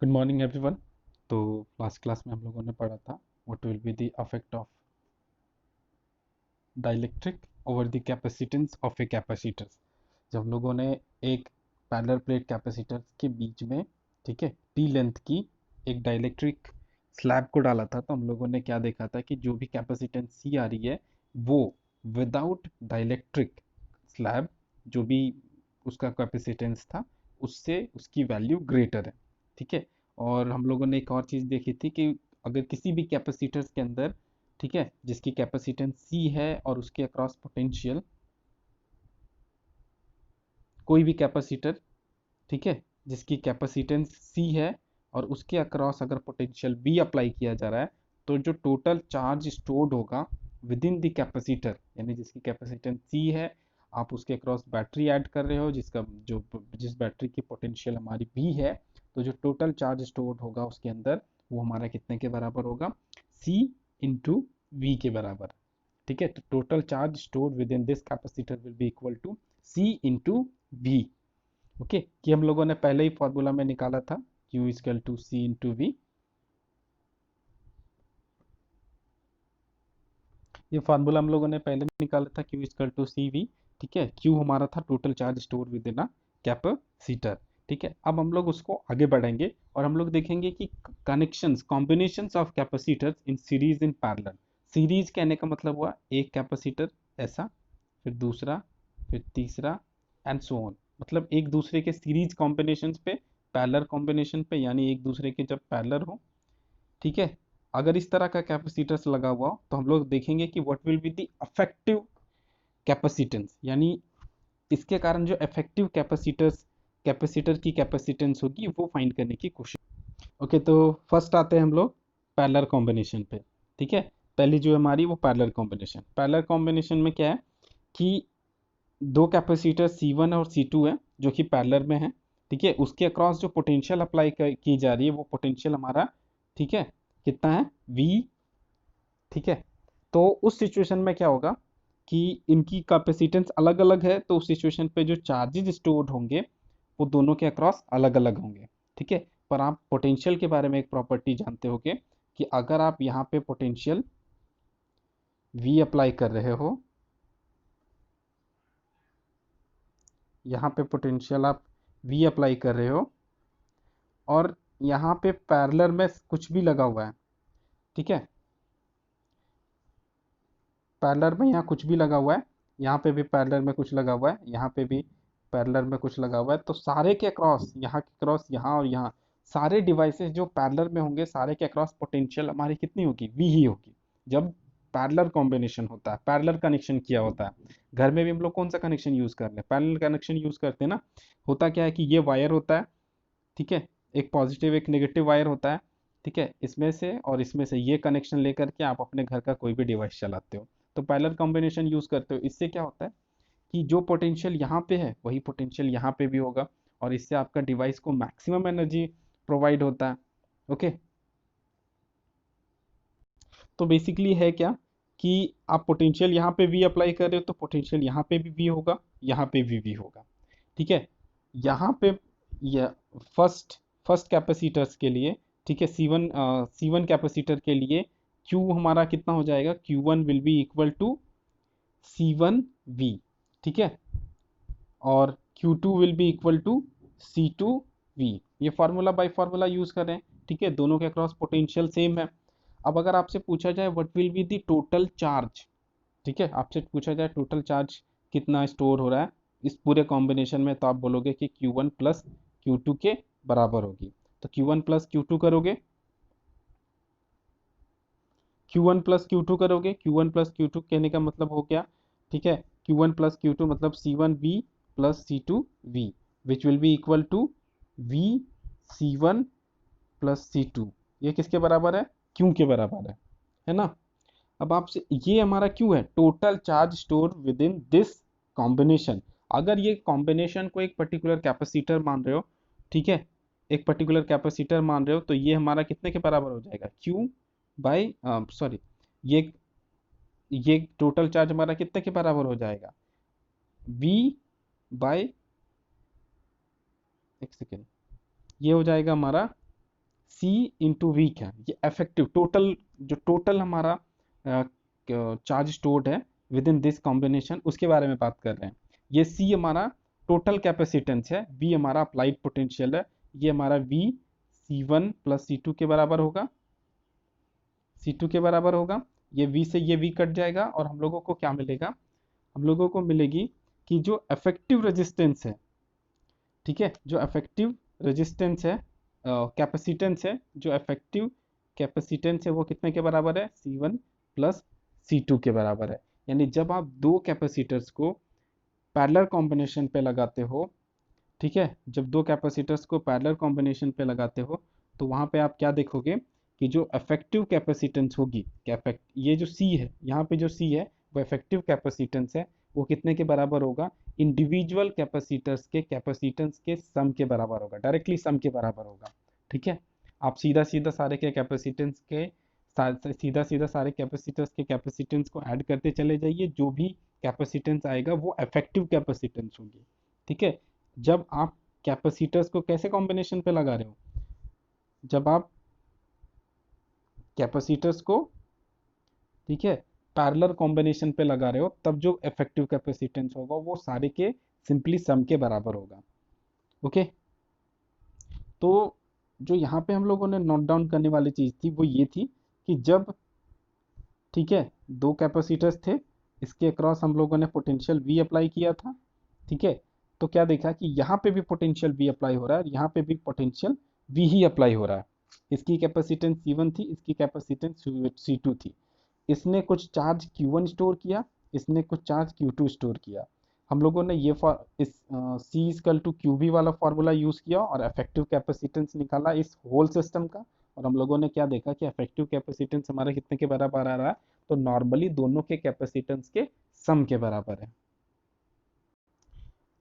Good morning everyone. तो last class में हम लोगों ने पढ़ा था what will be the effect of dielectric over the capacitance of a capacitor. जब हम लोगों ने एक पैरेलल प्लेट कैपेसिटर के बीच में, ठीक है, टी लेंथ की एक डाइलेक्ट्रिक स्लैब को डाला था, तो हम लोगों ने क्या देखा था कि जो भी कैपेसिटेंस सी आ रही है वो विदाउट डाइलेक्ट्रिक स्लैब जो भी उसका कैपेसिटेंस था उससे उसकी वैल्यू ग्रेटर है। ठीक है। और हम लोगों ने एक और चीज़ देखी थी कि अगर किसी भी कैपेसिटर्स के अंदर, ठीक है, जिसकी कैपेसिटेंस सी है और उसके अक्रॉस पोटेंशियल, कोई भी कैपेसिटर, ठीक है, जिसकी कैपेसिटेंस सी है और उसके अक्रॉस अगर पोटेंशियल बी अप्लाई किया जा रहा है, तो जो टोटल चार्ज स्टोर्ड होगा विद इन द कैपेसिटर, यानी जिसकी कैपेसिटेंस सी है, आप उसके अक्रॉस बैटरी ऐड कर रहे हो जिसका जो जिस बैटरी की पोटेंशियल हमारी बी है, तो जो टोटल चार्ज स्टोर्ड होगा उसके अंदर वो हमारा कितने के बराबर होगा? सी इंटू वी के बराबर। ठीक है। तो total charge stored within this capacitor will be equal to C into V. Okay, कि हम लोगों ने पहले ही फॉर्मूला में निकाला था Q equal to C into V. ये फार्मूला हम लोगों ने पहले निकाला था Q equal to C V. ठीक है। Q हमारा था total charge store within a capacitor. ठीक है। अब हम लोग उसको आगे बढ़ेंगे और हम लोग देखेंगे कि connections, combinations of capacitors in series in parallel. Series कहने का मतलब हुआ एक कैपेसिटर ऐसा, फिर दूसरा, फिर तीसरा, एंड सो ऑन। मतलब एक दूसरे के सीरीज कॉम्बिनेशन पे, पैरेलल कॉम्बिनेशन पे, यानी एक दूसरे के जब पैरेलल हो। ठीक है। अगर इस तरह का कैपेसिटर्स लगा हुआ हो तो हम लोग देखेंगे कि what will be the effective capacitance, यानी इसके कारण जो इफेक्टिव कैपेसिटर्स, कैपेसिटर की कैपेसिटेंस होगी वो फाइंड करने की कोशिश। ओके, तो फर्स्ट आते हैं हम लोग पैरेलल कॉम्बिनेशन पे। ठीक है। पहली जो हमारी वो पैरेलल कॉम्बिनेशन में क्या है कि दो कैपेसिटर C1 और C2 है जो कि पैरेलल में है। ठीक है। उसके अक्रॉस जो पोटेंशियल अप्लाई की जा रही है वो पोटेंशियल हमारा, ठीक है, कितना है? V। ठीक है। तो उस सिचुएशन में क्या होगा कि इनकी कैपेसिटेंस अलग अलग है, तो उस सिचुएशन पे जो चार्जेस स्टोर्ड होंगे वो दोनों के अक्रॉस अलग अलग होंगे। ठीक है। पर आप पोटेंशियल के बारे में एक प्रॉपर्टी जानते होगे कि अगर आप यहाँ पे पोटेंशियल V अप्लाई कर रहे हो, यहाँ पे पोटेंशियल आप V अप्लाई कर रहे हो और यहाँ पे पैरेलल में कुछ भी लगा हुआ है, ठीक है, पैरेलल में यहाँ कुछ भी लगा हुआ है, यहाँ पे भी पैरेलल में कुछ लगा हुआ है, यहाँ पे भी पैरेलल में कुछ लगा हुआ है, तो सारे के क्रॉस, यहाँ के क्रॉस यहाँ और यहाँ, सारे डिवाइसेस जो पैरेलल में होंगे सारे के क्रॉस पोटेंशियल हमारी कितनी होगी? वी ही होगी। जब पैरेलल कॉम्बिनेशन होता है, पैरेलल कनेक्शन किया होता है। घर में भी हम लोग कौन सा कनेक्शन यूज कर रहे हैं? पैरेलल कनेक्शन यूज करते हैं ना। होता क्या है कि ये वायर होता है, ठीक है, एक पॉजिटिव एक नेगेटिव वायर होता है। ठीक है। इसमें से और इसमें से ये कनेक्शन लेकर के आप अपने घर का कोई भी डिवाइस चलाते हो, तो पैरेलल कॉम्बिनेशन यूज करते हो। इससे क्या होता है कि जो पोटेंशियल यहाँ पे है वही पोटेंशियल यहाँ पे भी होगा और इससे आपका डिवाइस को मैक्सिमम एनर्जी प्रोवाइड होता है। ओके। तो बेसिकली है क्या कि आप पोटेंशियल यहाँ पे वी अप्लाई कर रहे हो तो पोटेंशियल यहाँ पे भी वी होगा, यहाँ पे भी वी होगा। ठीक है। यहाँ पे या फर्स्ट फर्स्ट कैपेसिटर्स के लिए, ठीक है, सी वन कैपेसिटर के लिए क्यू हमारा कितना हो जाएगा? Q one will be equal to C1V। ठीक है। और Q2 will be equal to C2V। ये फार्मूला बाय फार्मूला यूज कर रहे हैं। ठीक है। दोनों के अक्रॉस पोटेंशियल सेम है। अब अगर आपसे पूछा जाए what will be the total charge, ठीक है, आपसे पूछा जाए टोटल चार्ज कितना स्टोर हो रहा है इस पूरे कॉम्बिनेशन में, तो आप बोलोगे कि Q1 प्लस Q2 के बराबर होगी। तो Q1 प्लस Q2 करोगे, Q1 प्लस Q2 करोगे, Q1 प्लस Q2 कहने का मतलब हो गया, ठीक है, Q1 प्लस Q2 मतलब C1V plus C2V, which will be equal to V C1 plus C2। ये किसके बराबर है? Q के बराबर है ना। अब आपसे ये हमारा क्यों है? Total charge store within this combination. अगर ये कॉम्बिनेशन को एक पर्टिकुलर कैपेसिटर मान रहे हो, ठीक है, एक पर्टिकुलर कैपेसिटर मान रहे हो, तो ये हमारा कितने के बराबर हो जाएगा? क्यू बाई, सॉरी, ये ये टोटल चार्ज हमारा कितने के बराबर हो जाएगा? वी बाय, एक सेकेंड, ये हो जाएगा हमारा सी इंटू वी क्या है, ये इफेक्टिव टोटल, जो टोटल हमारा चार्ज स्टोर्ड है विद इन दिस कॉम्बिनेशन, उसके बारे में बात कर रहे हैं। ये सी हमारा टोटल कैपेसिटेंस है, वी हमारा अप्लाइड पोटेंशियल है, ये हमारा V C one plus C two के बराबर होगा, सी टू के बराबर होगा। ये वी से ये वी कट जाएगा और हम लोगों को क्या मिलेगा, हम लोगों को मिलेगी कि जो इफेक्टिव रेजिस्टेंस है, ठीक है, जो इफेक्टिव रेजिस्टेंस है, कैपेसिटेंस है, जो इफेक्टिव कैपेसिटेंस है वो कितने के बराबर है, सी वन प्लस सी टू के बराबर है। यानी जब आप दो कैपेसिटर्स को पैरेलल कॉम्बिनेशन पे लगाते हो, ठीक है, जब दो कैपेसिटर्स को पैरेलल कॉम्बिनेशन पे लगाते हो तो वहां पे आप क्या देखोगे कि जो इफेक्टिव कैपेसिटेंस होगी, ये जो सी है, यहाँ पे जो सी है वो इफेक्टिव कैपेसिटेंस है, वो कितने के बराबर होगा, इंडिविजुअल कैपेसिटर्स के कैपेसिटेंस के सम के बराबर होगा, डायरेक्टली सम के बराबर होगा। ठीक है, आप सीधा सीधा सारे के कैपेसिटेंस के सीधा सीधा सारे कैपेसिटर्स के कैपेसिटेंस को ऐड करते चले जाइए, जो भी कैपेसिटेंस आएगा वो इफेक्टिव कैपेसिटेंस होगी। ठीक है, जब आप कैपेसिटर्स को कैसे कॉम्बिनेशन पे लगा रहे हो, जब आप कैपेसिटर्स को, ठीक है, पैरेलल कॉम्बिनेशन पे लगा रहे हो, तब जो इफेक्टिव कैपेसिटेंस होगा वो सारे के सिंपली सम के बराबर होगा। ओके, तो जो यहाँ पे हम लोगों ने नोट डाउन करने वाली चीज थी वो ये थी कि जब, ठीक है, दो कैपेसिटर्स थे, इसके अक्रॉस हम लोगों ने पोटेंशियल V अप्लाई किया था, ठीक है, तो क्या देखा कि यहाँ पे भी पोटेंशियल V अप्लाई हो रहा है, यहाँ पे भी पोटेंशियल V ही अप्लाई हो रहा है। इसकी कैपेसिटेंस C1 थी, इसकी कैपेसिटेंस C2 थी। इसने कुछ चार्ज Q1 स्टोर किया, इसने कुछ चार्ज Q2 स्टोर किया। हम लोगों ने ये इस C इक्वल टू QV वाला फार्मूला यूज किया और इफेक्टिव कैपेसिटेंस निकाला इस होल सिस्टम का। और हम लोगों ने क्या देखा कि इफेक्टिव कैपेसिटेंस हमारा कितने के बराबर आ रहा है, तो नॉर्मली दोनों के कैपेसिटेंस के सम के बराबर है।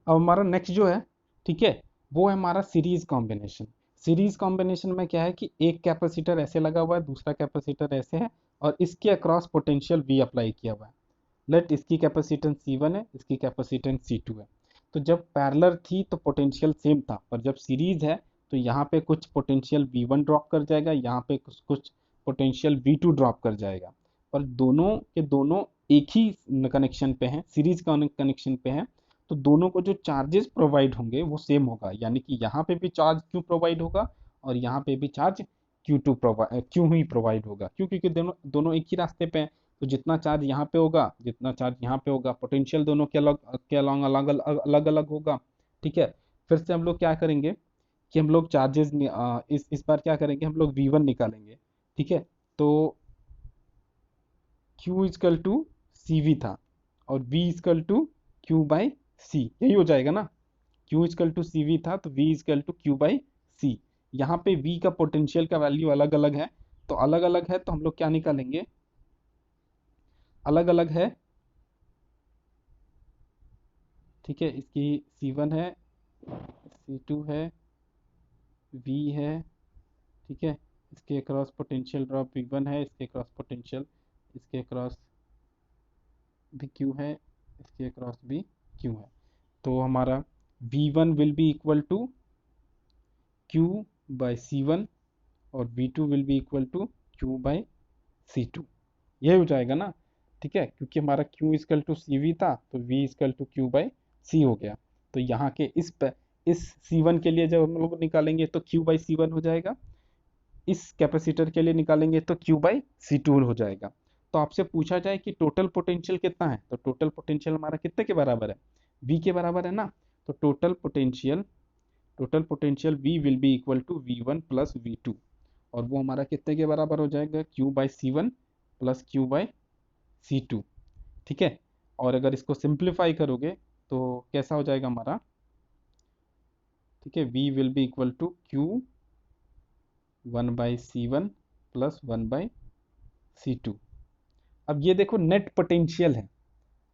अब हमारा नेक्स्ट जो है, ठीक है, वो है हमारा सीरीज कॉम्बिनेशन। सीरीज कॉम्बिनेशन में क्या है कि एक कैपेसिटर ऐसे लगा हुआ है, दूसरा कैपेसिटर ऐसे है, और इसके अक्रॉस पोटेंशियल V अप्लाई किया हुआ है। लेट इसकी कैपेसिटेंस C1 है, इसकी कैपेसिटेंस C2 है। तो जब पैरेलल थी तो पोटेंशियल सेम था, पर जब सीरीज है तो यहाँ पे कुछ पोटेंशियल V1 ड्रॉप कर जाएगा, यहाँ पे कुछ कुछ पोटेंशियल V2 ड्रॉप कर जाएगा। पर दोनों के दोनों एक ही कनेक्शन पे हैं, सीरीज कनेक्शन पे हैं, तो दोनों को जो चार्जेस प्रोवाइड होंगे वो सेम होगा। यानी कि यहाँ पे भी चार्ज Q प्रोवाइड होगा और यहाँ पे भी चार्ज Q ही प्रोवाइड होगा। क्यों? क्योंकि दोनों दोनों एक ही रास्ते पे हैं। तो जितना चार्ज यहाँ पे होगा, जितना चार्ज यहाँ पे होगा, पोटेंशियल दोनों के अलॉन्ग अलग अलग अलग होगा। ठीक है, फिर से हम लोग क्या करेंगे कि हम लोग चार्जेस इस बार क्या करेंगे, हम लोग V1 निकालेंगे। ठीक है, तो Q इजकल टू CV था और V equal to Q by C, यही हो जाएगा ना। Q इजकल टू CV था तो V equal to Q by C। यहाँ पे V का पोटेंशियल का वैल्यू अलग अलग है, तो अलग अलग है तो हम लोग क्या निकालेंगे, अलग अलग है, ठीक है, इसकी C1 है, C2 है, V है, ठीक है, इसके अक्रॉस पोटेंशियल ड्रॉप V1 है, इसके अक्रॉस पोटेंशियल, इसके अक्रॉस भी Q है, इसके अक्रॉस भी Q है। तो हमारा V1 will be equal to Q by C1 और V2 will be equal to Q by C2, ये हो जाएगा ना। ठीक है, क्योंकि हमारा Q इजकल टू CV था तो V equal to Q by C हो गया। तो यहाँ के इस C1 के लिए जब हम लोग निकालेंगे तो Q बाई C1 हो जाएगा, इस कैपेसिटर के लिए निकालेंगे तो Q बाई C2 हो जाएगा। तो आपसे पूछा जाए कि टोटल पोटेंशियल कितना है, तो टोटल पोटेंशियल हमारा कितने के बराबर है, V के बराबर है ना। तो total potential V will be equal to V1 plus V2, और वो हमारा कितने के बराबर हो जाएगा, Q by C1 plus Q by C2। ठीक है, और अगर इसको सिंप्लीफाई करोगे तो कैसा हो जाएगा हमारा, ठीक है, V will be equal to Q1 by C1 plus 1 by C2। अब ये देखो नेट पोटेंशियल है।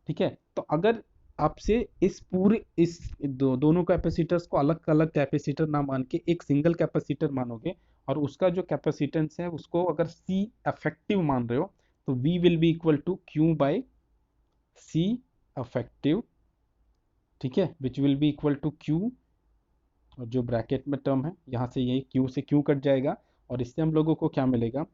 ठीक है, तो अगर आपसे इस पूरे इस दोनों कैपेसिटर्स को अलग अलग कैपेसिटर ना मान के एक सिंगल कैपेसिटर मानोगे और उसका जो कैपेसिटेंस है उसको अगर C इफेक्टिव मान रहे हो, तो V will be equal to Q by C effective, ठीक है, which will be equal to Q, और जो ब्रैकेट में टर्म है यहाँ से ये Q से Q कट जाएगा, और इससे हम लोगों को क्या मिलेगा,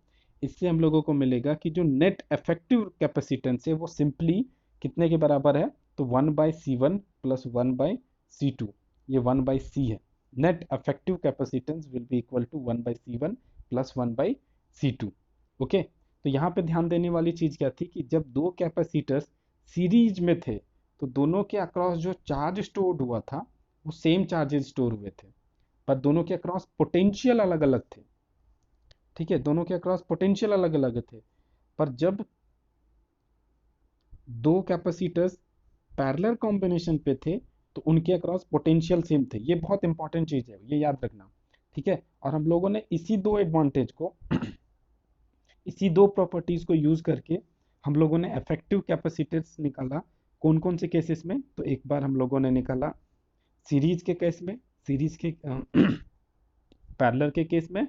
इससे हम लोगों को मिलेगा कि जो नेट इफेक्टिव कैपेसिटेंस है वो सिंपली कितने के बराबर है, तो 1/C1 प्लस 1/C2, ये 1/C है। Net effective capacitance will be equal to 1/C1 plus 1/C2। Okay, तो यहाँ पे ध्यान देने वाली चीज क्या थी कि जब दो कैपेसिटर्स सीरीज में थे तो दोनों के अक्रॉस जो चार्ज स्टोर्ड हुआ था वो सेम चार्जेस स्टोर हुए थे, पर दोनों के अक्रॉस पोटेंशियल अलग अलग थे। ठीक है, दोनों के अक्रॉस पोटेंशियल अलग अलग थे, पर जब दो कैपेसिटर्स पैरेलल कॉम्बिनेशन पे थे तो उनके अक्रॉस पोटेंशियल सेम थे। ये बहुत इंपॉर्टेंट चीज है, ये याद रखना। ठीक है, और हम लोगों ने इसी दो एडवांटेज को इसी दो प्रॉपर्टीज को यूज करके हम लोगों ने इफेक्टिव कैपेसिटेंस निकाला। कौन कौन से केसेस में, तो एक बार हम लोगों ने निकाला सीरीज के केस में, सीरीज के पैरेलल के केस में।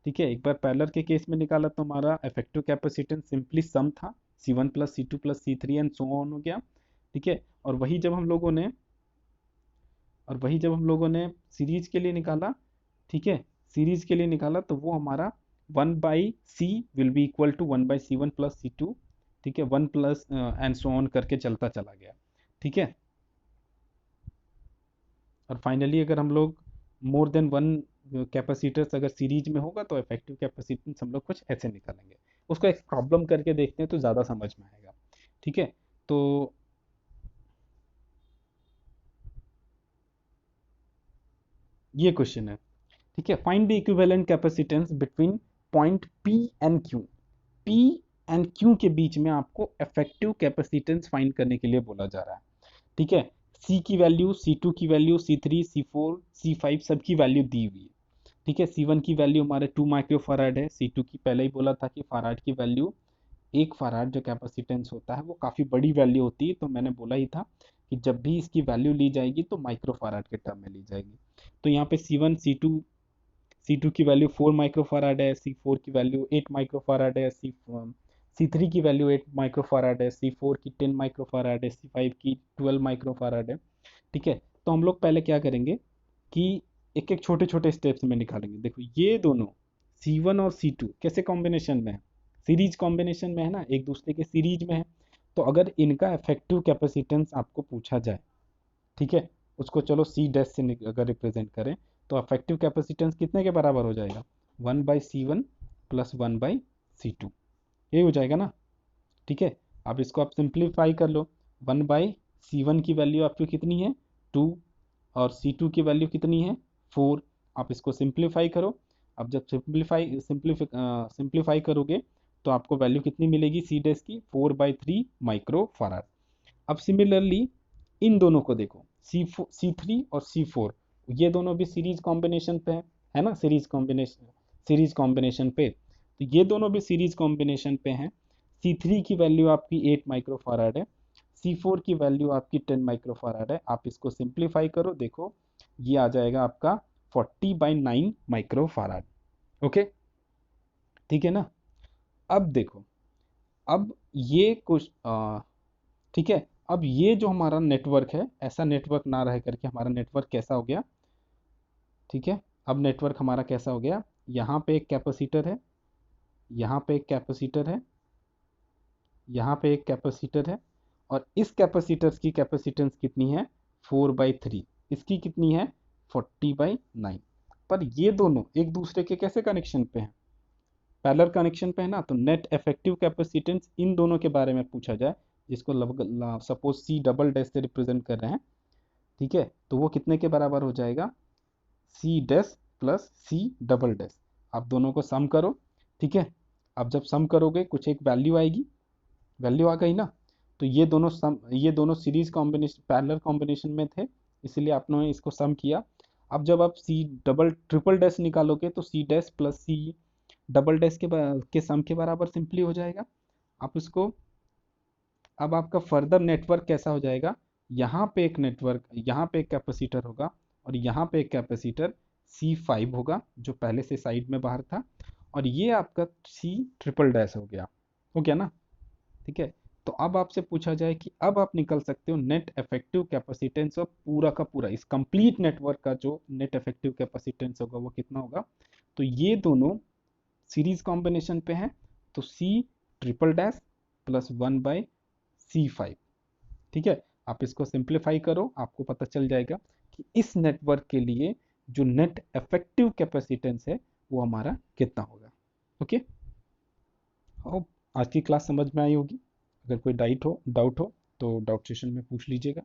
ठीक है, एक बार पैरेलल के केस में निकाला तो हमारा इफेक्टिव कैपेसिटेंस सिंपली सम था, C1 plus C2 plus C3 and so on हो गया। ठीक है, और वही जब हम लोगों ने सीरीज के लिए निकाला, ठीक है, सीरीज के लिए निकाला तो वो हमारा 1/C will be equal to 1/C1 plus C2। ठीक है, 1 प्लस एंड सो ऑन करके चलता चला गया। ठीक है, और फाइनली अगर हम लोग मोर देन वन कैपेसिटर्स अगर सीरीज में होगा तो इफेक्टिव कैपेसिटेंस हम लोग कुछ ऐसे निकालेंगे। उसको एक प्रॉब्लम करके देखते हैं तो ज़्यादा समझ में आएगा। ठीक है, तो ये क्वेश्चन है। ठीक है, find the equivalent capacitance between point P and Q। P and Q के बीच में आपको इफेक्टिव कैपेसिटेंस फाइंड करने के लिए बोला जा रहा है। ठीक है, C की वैल्यू, C2 की वैल्यू, C3, C4, C5 सबकी वैल्यू दी हुई है। ठीक है, C1 की वैल्यू हमारे 2 माइक्रो फराड है, C2 की पहले ही बोला था कि फराड की वैल्यू, एक फराड जो कैपेसिटेंस होता है वो काफ़ी बड़ी वैल्यू होती है, तो मैंने बोला ही था कि जब भी इसकी वैल्यू ली जाएगी तो माइक्रो फराड के टर्म में ली जाएगी। तो यहाँ पे C1 C2 की वैल्यू 4 माइक्रो फराड है, C4 की वैल्यू 8 माइक्रो फराड है, C3 की वैल्यू 8 माइक्रो फराड है, C4 की 10 माइक्रो फराड है, C5 की 12 माइक्रो फराड है। ठीक है, तो हम लोग पहले क्या करेंगे कि एक एक छोटे छोटे स्टेप्स में निकालेंगे। देखो ये दोनों C1 और C2 कैसे कॉम्बिनेशन में है, सीरीज कॉम्बिनेशन में है ना, एक दूसरे के सीरीज में है। तो अगर इनका इफेक्टिव कैपेसिटेंस आपको पूछा जाए, ठीक है, उसको चलो C डैश से अगर रिप्रेजेंट करें तो इफेक्टिव कैपेसिटेंस कितने के बराबर हो जाएगा, 1/C1 प्लस 1/C2, ये हो जाएगा ना। ठीक है, अब इसको आप सिंप्लीफाई कर लो। 1/C1 की वैल्यू आपकी कितनी है, 2, और C2 की वैल्यू कितनी है, 4। आप इसको सिंप्लीफाई करो। अब जब सिंप्लीफाई करोगे तो आपको वैल्यू कितनी मिलेगी C डैश की, 4/3 माइक्रो फराड। अब सिमिलरली इन दोनों को देखो, C3 और C4, ये दोनों भी सीरीज कॉम्बिनेशन पे है ना, सीरीज कॉम्बिनेशन पे, तो ये दोनों भी सीरीज कॉम्बिनेशन पे हैं। C3 की वैल्यू आपकी 8 माइक्रो फराड है, C4 की वैल्यू आपकी 10 माइक्रो फराड है। आप इसको सिंप्लीफाई करो, देखो ये आ जाएगा आपका 40/9 माइक्रो फराड। ओके, ठीक है ना। अब देखो, अब ये कुछ ठीक है, अब ये जो हमारा नेटवर्क है, ऐसा नेटवर्क ना रह करके हमारा नेटवर्क कैसा हो गया, ठीक है, अब नेटवर्क हमारा कैसा हो गया, यहाँ पे एक कैपेसिटर है, यहाँ पे एक कैपेसिटर है, यहाँ पे एक कैपेसिटर है, और इस कैपेसिटर की कैपेसिटेंस कितनी है, 4/3, इसकी कितनी है, 40/9। पर ये दोनों एक दूसरे के कैसे कनेक्शन पे हैं, पैरेलल कनेक्शन पे है ना, तो नेट इफेक्टिव कैपेसिटेंस इन दोनों के बारे में पूछा जाए, जिसको सपोज C डबल डैश से रिप्रेजेंट कर रहे हैं, ठीक है, तो वो कितने के बराबर हो जाएगा, C dash plus C double dash. आप दोनों को सम करो। ठीक है, अब जब सम करोगे कुछ एक वैल्यू आएगी, वैल्यू आ गई ना, तो ये दोनों सीरीज कॉम्बिनेशन पैरेलल कॉम्बिनेशन में थे, इसलिए आपने इसको सम किया। अब जब आप C डबल ट्रिपल डैश निकालोगे तो C dash plus C double dash के सम के बराबर सिंपली हो जाएगा। आप इसको, अब आपका फर्दर नेटवर्क कैसा हो जाएगा, यहाँ पे एक नेटवर्क, यहाँ पे एक कैपेसिटर होगा, और यहाँ पे एक कैपेसिटर C5 होगा जो पहले से साइड में बाहर था, और ये आपका C ट्रिपल डैश हो गया ना। ठीक है, तो अब आपसे पूछा जाए कि अब आप निकल सकते हो नेट इफेक्टिव कैपेसिटेंस और पूरा का पूरा इस कंप्लीट नेटवर्क का जो नेट इफेक्टिव कैपेसिटेंस होगा वो कितना होगा। तो ये दोनों सीरीज कॉम्बिनेशन पे है तो C triple dash plus 1/C5। ठीक है, आप इसको सिंप्लीफाई करो, आपको पता चल जाएगा कि इस नेटवर्क के लिए जो नेट इफेक्टिव कैपेसिटेंस है वो हमारा कितना होगा। ओके, होप आज की क्लास समझ में आई होगी। अगर कोई डाउट हो तो डाउट सेशन में पूछ लीजिएगा।